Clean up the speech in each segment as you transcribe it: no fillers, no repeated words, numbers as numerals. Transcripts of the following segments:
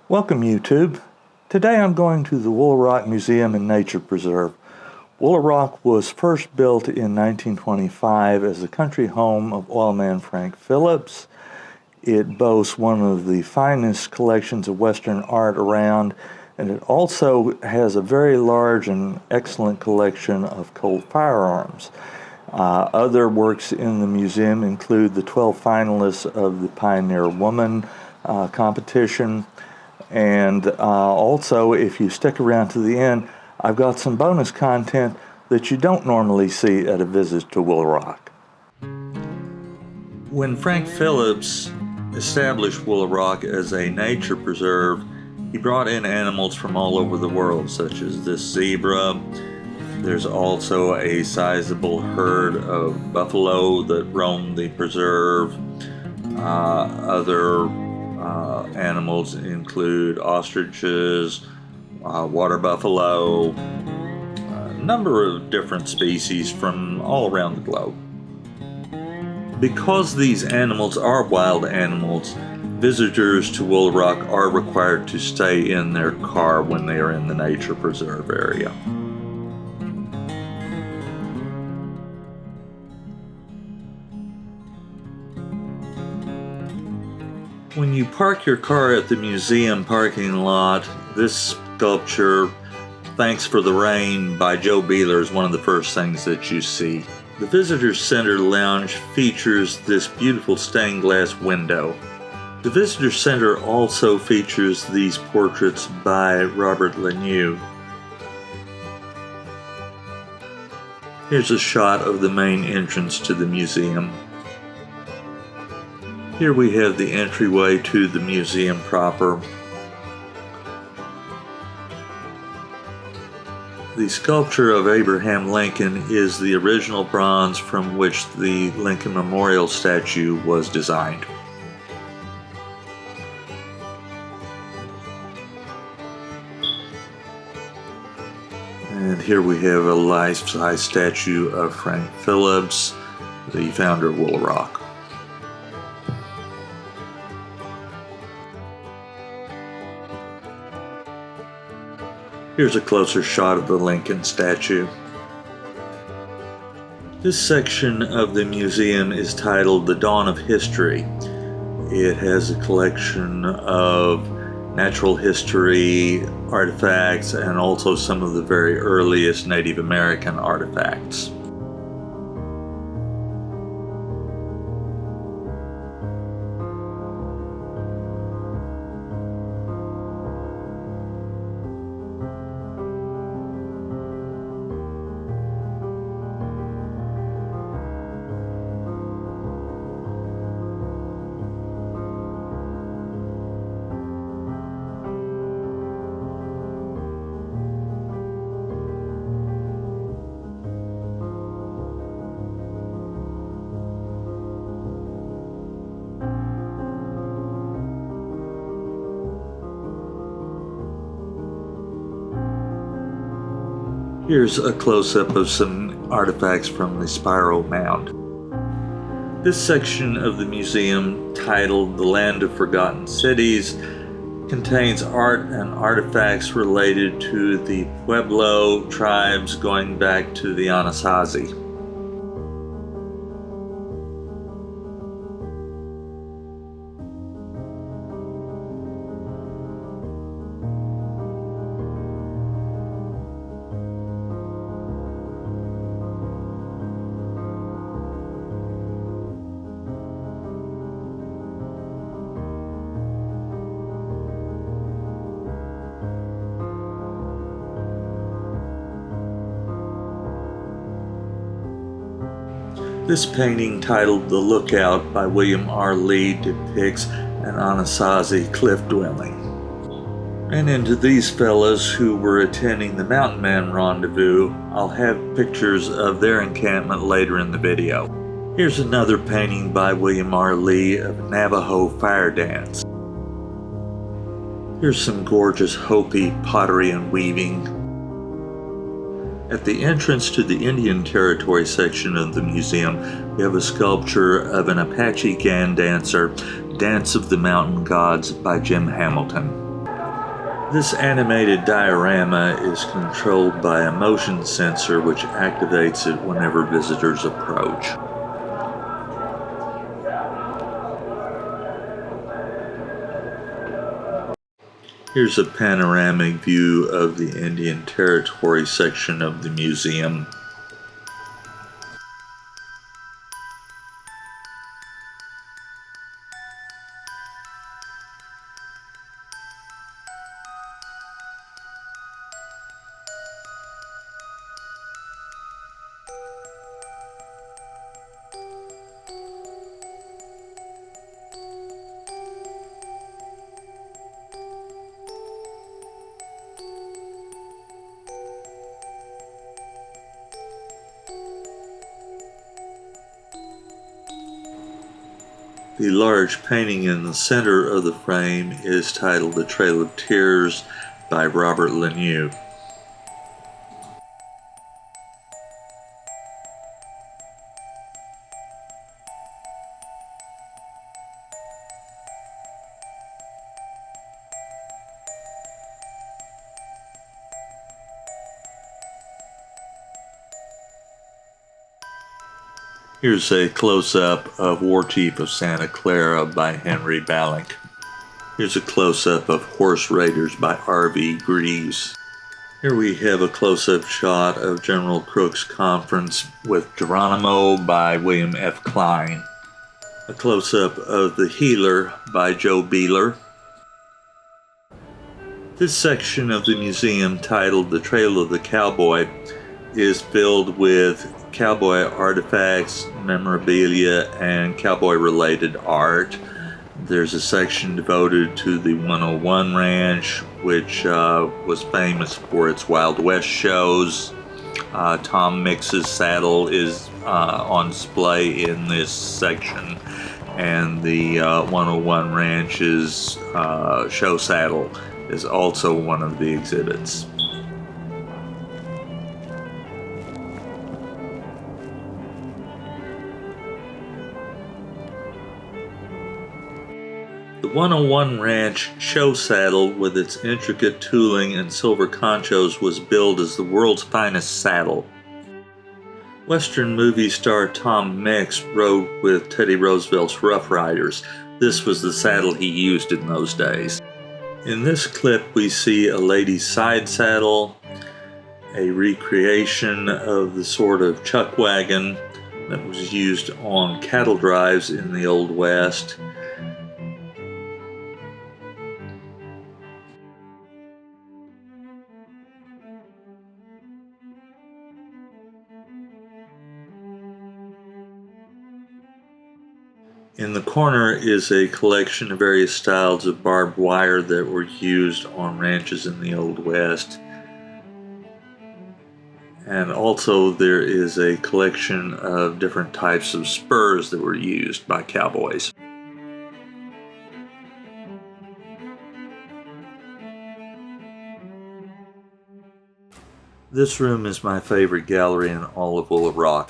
Welcome YouTube. Today I'm going to the Woolaroc Museum and Nature Preserve. Woolaroc was first built in 1925 as the country home of oilman Frank Phillips. It boasts one of the finest collections of Western art around, and it also has a very large and excellent collection of Colt firearms. Other works in the museum include the 12 finalists of the Pioneer Woman competition. And also, if you stick around to the end, I've got some bonus content that you don't normally see at a visit to Woolaroc. When Frank Phillips established Woolaroc as a nature preserve, he brought in animals from all over the world, such as this zebra. There's also a sizable herd of buffalo that roam the preserve. Other animals include ostriches, water buffalo, a number of different species from all around the globe. Because these animals are wild animals, visitors to Woolaroc are required to stay in their car when they are in the nature preserve area. When you park your car at the museum parking lot, this sculpture, Thanks for the Rain by Joe Beeler, is one of the first things that you see. The Visitor Center Lounge features this beautiful stained glass window. The Visitor Center also features these portraits by Robert Lanoux. Here's a shot of the main entrance to the museum. Here we have the entryway to the museum proper. The sculpture of Abraham Lincoln is the original bronze from which the Lincoln Memorial statue was designed. And here we have a life-size statue of Frank Phillips, the founder of Woolaroc. Here's a closer shot of the Lincoln statue. This section of the museum is titled The Dawn of History. It has a collection of natural history artifacts and also some of the very earliest Native American artifacts. Here's a close-up of some artifacts from the Spiral Mound. This section of the museum, titled The Land of Forgotten Cities, contains art and artifacts related to the Pueblo tribes going back to the Anasazi. This painting, titled The Lookout by William R. Lee, depicts an Anasazi cliff dwelling. And into these fellas who were attending the Mountain Man Rendezvous, I'll have pictures of their encampment later in the video. Here's another painting by William R. Lee of Navajo fire dance. Here's some gorgeous Hopi pottery and weaving. At the entrance to the Indian Territory section of the museum, we have a sculpture of an Apache Gan dancer, Dance of the Mountain Gods by Jim Hamilton. This animated diorama is controlled by a motion sensor which activates it whenever visitors approach. Here's a panoramic view of the Indian Territory section of the museum. The large painting in the center of the frame is titled The Trail of Tears by Robert Lanoux. Here's a close-up of War Chief of Santa Clara by Henry Balink. Here's a close-up of Horse Raiders by R.V. Greaves. Here we have a close-up shot of General Crook's conference with Geronimo by William F. Klein. A close-up of The Healer by Joe Beeler. This section of the museum, titled The Trail of the Cowboy, is filled with cowboy artifacts, memorabilia, and cowboy-related art. There's a section devoted to the 101 Ranch, which was famous for its Wild West shows. Tom Mix's saddle is on display in this section, and the 101 Ranch's show saddle is also one of the exhibits. The 101 Ranch show saddle with its intricate tooling and silver conchos was billed as the world's finest saddle. Western movie star Tom Mix rode with Teddy Roosevelt's Rough Riders. This was the saddle he used in those days. In this clip we see a lady's side saddle, a recreation of the sort of chuck wagon that was used on cattle drives in the Old West. In the corner is a collection of various styles of barbed wire that were used on ranches in the Old West. And also there is a collection of different types of spurs that were used by cowboys. This room is my favorite gallery in all of Woolaroc.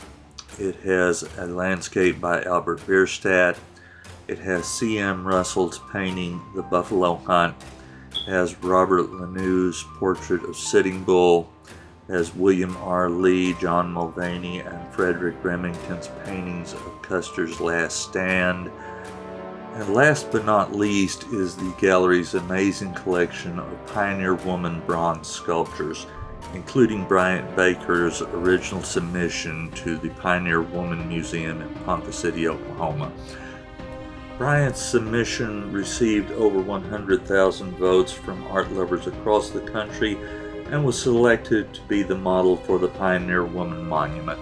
It has a landscape by Albert Bierstadt. It has C.M. Russell's painting The Buffalo Hunt. It has Robert Lanoux's portrait of Sitting Bull. It has William R. Lee, John Mulvaney, and Frederick Remington's paintings of Custer's Last Stand. And last but not least is the gallery's amazing collection of Pioneer Woman bronze sculptures, including Bryant Baker's original submission to the Pioneer Woman Museum in Ponca City, Oklahoma. Bryant's submission received over 100,000 votes from art lovers across the country and was selected to be the model for the Pioneer Woman Monument.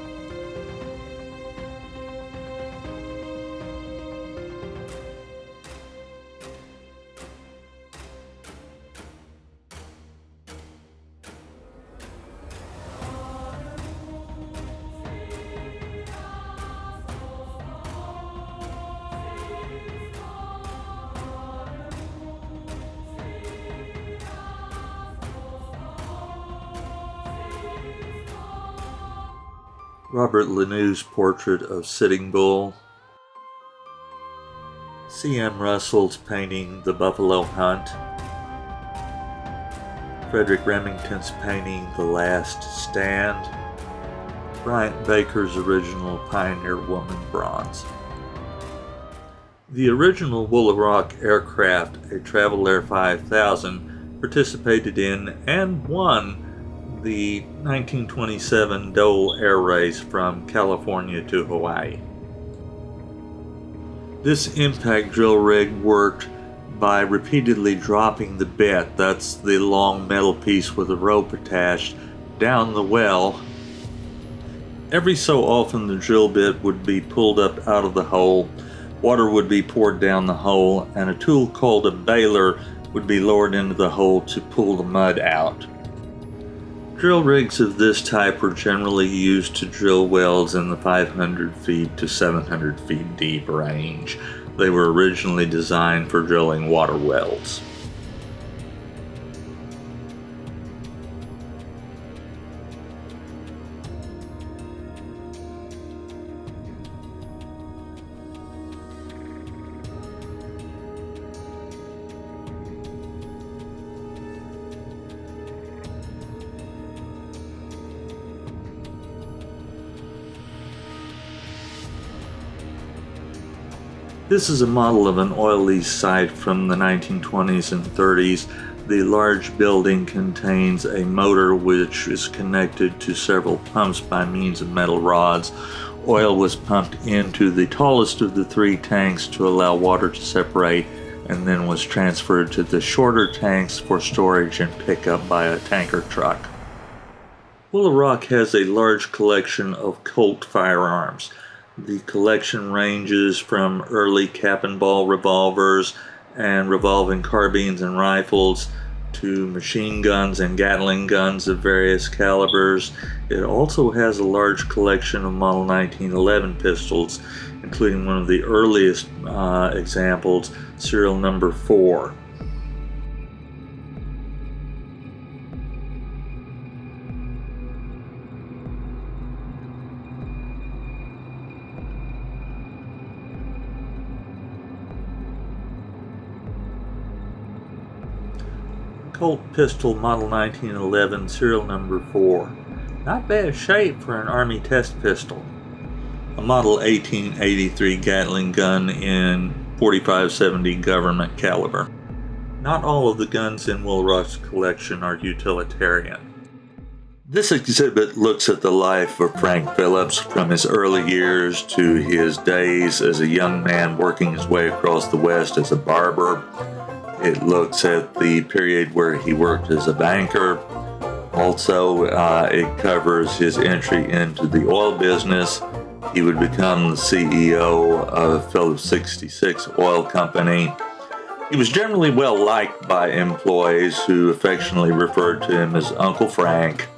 Robert Lanoux's portrait of Sitting Bull, C.M. Russell's painting The Buffalo Hunt, Frederick Remington's painting The Last Stand, Bryant Baker's original Pioneer Woman bronze. The original Woolaroc aircraft, a Travel Air 5000, participated in and won the 1927 Dole Air Race from California to Hawaii. This impact drill rig worked by repeatedly dropping the bit, that's the long metal piece with a rope attached, down the well. Every so often the drill bit would be pulled up out of the hole, water would be poured down the hole, and a tool called a baler would be lowered into the hole to pull the mud out. Drill rigs of this type were generally used to drill wells in the 500 feet to 700 feet deep range. They were originally designed for drilling water wells. This is a model of an oil lease site from the 1920s and 30s. The large building contains a motor which is connected to several pumps by means of metal rods. Oil was pumped into the tallest of the three tanks to allow water to separate, and then was transferred to the shorter tanks for storage and pickup by a tanker truck. Woolaroc has a large collection of Colt firearms. The collection ranges from early cap and ball revolvers and revolving carbines and rifles to machine guns and Gatling guns of various calibers. It also has a large collection of Model 1911 pistols, including one of the earliest examples, serial number 4. Colt pistol Model 1911 serial number 4. Not bad shape for an Army test pistol. A Model 1883 Gatling gun in .45-70 government caliber. Not all of the guns in Woolaroc's collection are utilitarian. This exhibit looks at the life of Frank Phillips from his early years to his days as a young man working his way across the West as a barber. It looks at the period where he worked as a banker. Also, it covers his entry into the oil business. He would become the CEO of Phillips 66 Oil Company. He was generally well liked by employees who affectionately referred to him as Uncle Frank.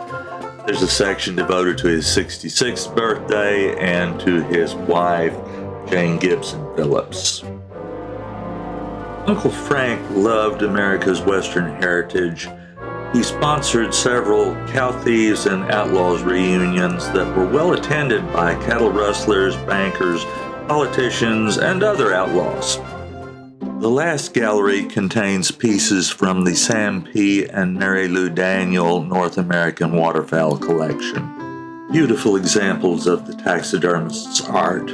There's a section devoted to his 66th birthday and to his wife, Jane Gibson Phillips. Uncle Frank loved America's Western heritage. He sponsored several cow thieves and outlaws reunions that were well attended by cattle rustlers, bankers, politicians, and other outlaws. The last gallery contains pieces from the Sam P. and Mary Lou Daniel North American Waterfowl Collection. Beautiful examples of the taxidermist's art.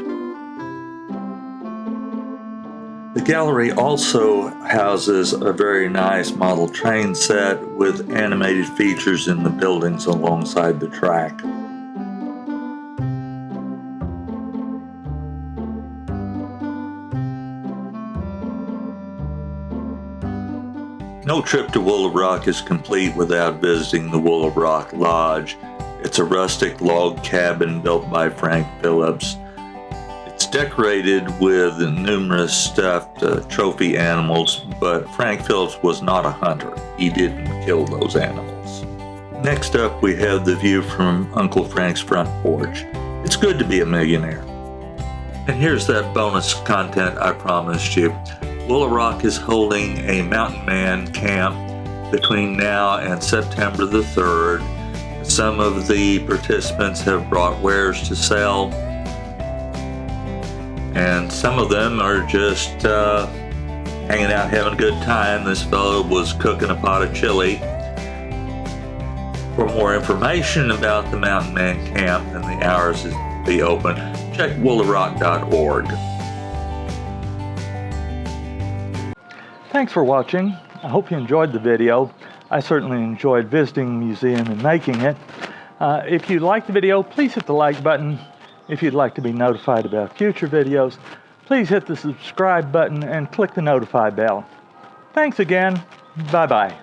The gallery also houses a very nice model train set with animated features in the buildings alongside the track. No trip to Woolaroc is complete without visiting the Waterfowl Lodge. It's a rustic log cabin built by Frank Phillips. It's decorated with numerous stuffed trophy animals, but Frank Phillips was not a hunter. He didn't kill those animals. Next up, we have the view from Uncle Frank's front porch. It's good to be a millionaire. And here's that bonus content I promised you. Woolaroc is holding a Mountain Man camp between now and September the 3rd. Some of the participants have brought wares to sell, and some of them are just hanging out having a good time. This fellow was cooking a pot of chili. For more information about the Mountain Man Camp and the hours it will be open, check woolaroc.org. Thanks for watching. I hope you enjoyed the video. I certainly enjoyed visiting the museum and making it. If you liked the video, please hit the like button. If you'd like to be notified about future videos, please hit the subscribe button and click the notify bell. Thanks again. Bye-bye.